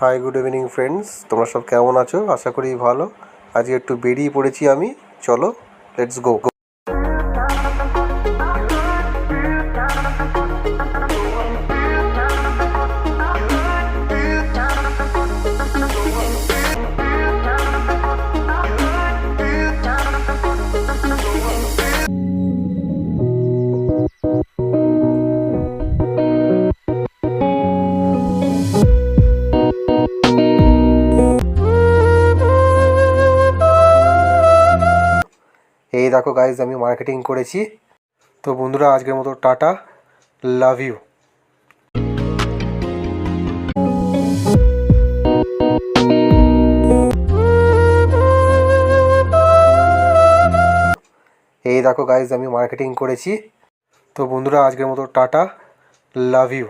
High, good evening friends. তোমরা সব কেমন আছো? আশা করি ভালো। আজকে একটু বেরিয়ে পড়েছি আমি। চলো, লেটস গো। এই দেখো গাইজ, আমি মার্কেটিং করেছি। তো বন্ধুরা, আজকের মতো টাটা, লাভ ইউ। এই দেখো গাইজ, আমি মার্কেটিং করেছি। তো বন্ধুরা, আজকের মতো টাটা, লাভ ইউ।